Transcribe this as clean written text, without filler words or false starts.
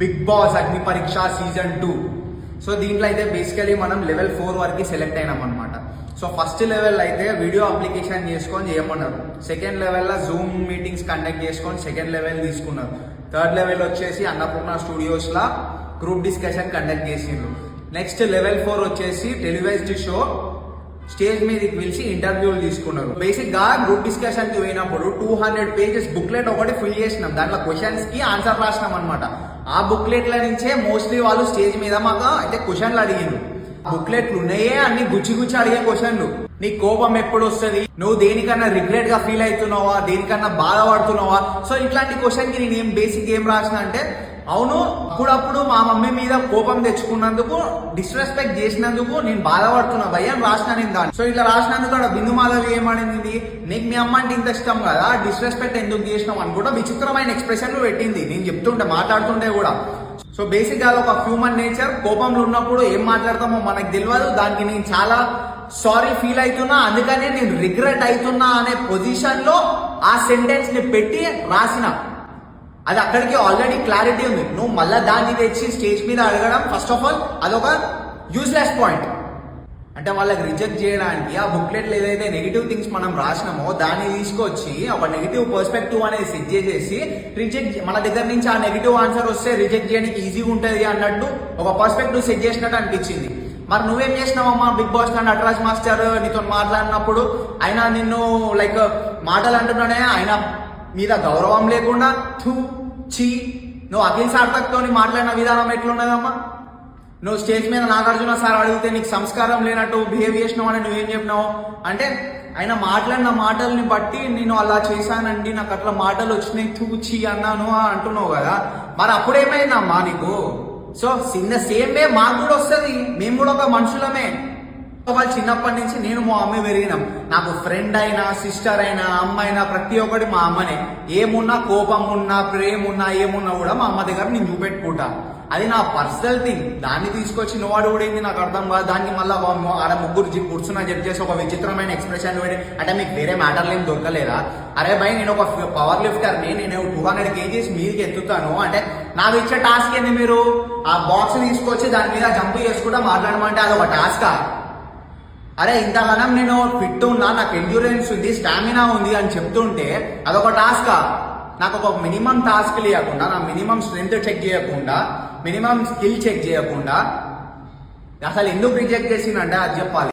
Big boss అగ్ని పరీక్ష season 2. So దీంట్లో అయితే బేసికలీ మనం లెవెల్ 4 వరకు సెలెక్ట్ అయినాం అనమాట. సో ఫస్ట్ లెవెల్ అయితే వీడియో అప్లికేషన్ చేసుకొని చేయమన్నారు. సెకండ్ లెవెల్లో జూమ్ మీటింగ్స్ కండక్ట్ చేసుకొని సెకండ్ లెవెల్ తీసుకున్నారు. థర్డ్ లెవెల్ వచ్చేసి అన్నపూర్ణ స్టూడియోస్లో గ్రూప్ డిస్కషన్ కండక్ట్ చేసిండ్రు. నెక్స్ట్ లెవెల్ 4 వచ్చేసి టెలివైజ్డ్ షో స్టేజ్ మీదకి పిలిచి ఇంటర్వ్యూలు తీసుకున్నారు. బేసిక్ గా గ్రూప్ డిస్కషన్ కి పోయినప్పుడు 200 పేజెస్ బుక్లెట్ ఒకటి ఫిల్ చేసినాం. దాంట్లో క్వశ్చన్స్ కి ఆన్సర్ రాసినాం అనమాట. ఆ బుక్లెట్ల నుంచే మోస్ట్లీ వాళ్ళు స్టేజ్ మీద మాకు అయితే క్వశ్చన్లు అడిగిండ్రు. బుక్లెట్లు ఉన్నాయే అన్ని గుచ్చి గుచ్చి అడిగే క్వశ్చన్లు. నీ కోపం ఎప్పుడు వస్తుంది, నువ్వు దేనికన్నా రిగ్రెట్ గా ఫీల్ అవుతున్నావా, దేనికన్నా బాధపడుతున్నావా. సో ఇట్లాంటి క్వశ్చన్ కి నేను బేసిక్ ఏం రాసిన అంటే, అవును అప్పుడప్పుడు మా మమ్మీ మీద కోపం తెచ్చుకున్నందుకు, డిస్రెస్పెక్ట్ చేసినందుకు నేను బాధపడుతున్నా భయ్య అని రాసిన నేను దాన్ని. సో ఇట్లా రాసినందుకు అక్కడ బిందు మాధవి ఏమడింది, నీకు మీ అమ్మ అంటే ఇంత ఇష్టం కదా, డిస్రెస్పెక్ట్ ఎందుకు చేసినావు అని కూడా విచిత్రమైన ఎక్స్ప్రెషన్ పెట్టింది. నేను చెప్తుంటే మాట్లాడుతుంటే కూడా. సో బేసిక్ గా ఒక హ్యూమన్ నేచర్, కోపంలో ఉన్నప్పుడు ఏం మాట్లాడతామో మనకు తెలియదు. దానికి నేను చాలా సారీ ఫీల్ అవుతున్నా, అందుకనే నేను రిగ్రెట్ అవుతున్నా అనే పొజిషన్ లో ఆ సెంటెన్స్ ని పెట్టి రాసిన. అది అక్కడికి ఆల్రెడీ క్లారిటీ ఉంది. నువ్వు మళ్ళీ దాన్ని తెచ్చి స్టేజ్ మీద అడగడం ఫస్ట్ ఆఫ్ ఆల్ అదొక యూస్లెస్ పాయింట్. అంటే వాళ్ళకి రిజెక్ట్ చేయడానికి ఆ బుక్లెట్లు ఏదైతే నెగిటివ్ థింగ్స్ మనం రాసినామో దాన్ని తీసుకొచ్చి ఒక నెగిటివ్ పర్స్పెక్టివ్ అనేది సెట్ చేసేసి రిజెక్ట్, మన దగ్గర నుంచి ఆ నెగిటివ్ ఆన్సర్ వస్తే రిజెక్ట్ చేయడానికి ఈజీగా ఉంటుంది అన్నట్టు ఒక పర్స్పెక్టివ్ సెట్ చేసినట్టు అనిపించింది. మరి నువ్వేం చేసినావమ్మా బిగ్ బాస్ లో నటరాజ్ మాస్టర్ నీతో మాట్లాడినప్పుడు ఆయన నిన్ను లైక్ మాటలు అంటున్నానే, ఆయన మీద గౌరవం లేకుండా థూ చీ, నువ్వు అఖిల్ సార్థక్ తోని మాట్లాడిన విధానం ఎట్లున్నదమ్మా. నువ్వు స్టేజ్ మీద నాగార్జున సార్ అడిగితే నీకు సంస్కారం లేనట్టు బిహేవ్ చేసినావు అని నువ్వేం చెప్పినావు అంటే, ఆయన మాట్లాడిన మాటల్ని బట్టి నేను అలా చేశానండి, నాకు అట్లా మాటలు వచ్చినాయి తూచి అన్నాను అంటున్నావు కదా. మరి అప్పుడేమైందమ్మా నీకు? So in the same way మాకు కూడా వస్తుంది, మేము కూడా ఒక మనుషులమే. వాళ్ళు చిన్నప్పటి నుంచి నేను మా అమ్మ పెరిగినాం. నాకు ఫ్రెండ్ అయినా, సిస్టర్ అయినా, అమ్మ అయినా ప్రతి ఒక్కటి మా అమ్మనే. ఏమున్నా, కోపం ఉన్నా, ప్రేమ ఉన్నా, ఏమున్నా కూడా మా అమ్మ దగ్గర నేను చూపెట్టుకుంటా. అది నా పర్సనల్ థింగ్. దాన్ని తీసుకొచ్చి నువ్వాడు కూడా ఏంది నాకు అర్థం కాదు. దానికి మళ్ళీ ఆడ ముగ్గురు కూర్చున్నా చెప్పేసి ఒక విచిత్రమైన ఎక్స్ప్రెషన్ పెట్టి, అంటే మీకు వేరే మ్యాటర్లు ఏం దొరకలేదా? అరే భయ్ నేను ఒక పవర్ లిఫ్టర్ని, నేను 200 kgs మీదకి ఎత్తుతాను అంటే నాకు ఇచ్చే టాస్క్ ఏంది? మీరు ఆ బాక్స్ తీసుకొచ్చి దాని మీద జంప్ చేసుకుంటా మాట్లాడమంటే అది ఒక టాస్కా? అరే ఇంతగానం నేను ఫిట్ ఉన్నా, నాకు ఎండ్యూరెన్స్ ఉంది, స్టామినా ఉంది అని చెప్తుంటే అదొక టాస్కా? నాకు ఒక మినిమం టాస్క్ లేకుండా, నా మినిమం స్ట్రెంత్ చెక్ చేయకుండా, మినిమం స్కిల్ చెక్ చేయకుండా అసలు ఎందుకు రిజెక్ట్ చేసిందంటే అది చెప్పాలి.